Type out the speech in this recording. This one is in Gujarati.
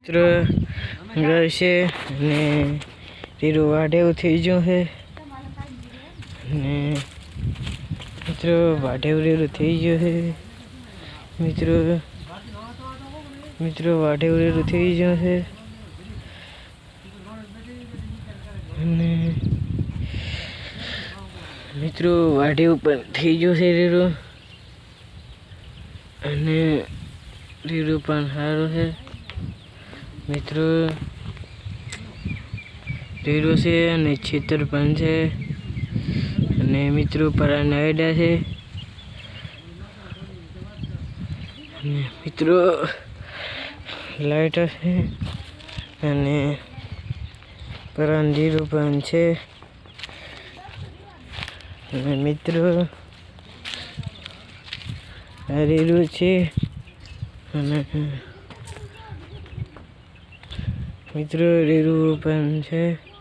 મિત્ર ઘર છે અને રીરું વાઢ એવું થઈ ગયું છે અને મિત્રો વાઢ એવું રીરું થઈ ગયું છે મિત્રો વાઢ એવું રીરું થઈ ગયું છે અને મિત્રો વાઢ એવું પણ થઈ ગયું છે રીરું અને રીરું પણ સારું છે મિત્રો રીરું છે અને ખેતર પણ છે અને મિત્રો પરાના આયડા છે અને મિત્રો લાઈટ છે અને પરાન રીરું પણ છે અને મિત્રો આ રીરું છે અને મિત્રો રીરું પણ છે।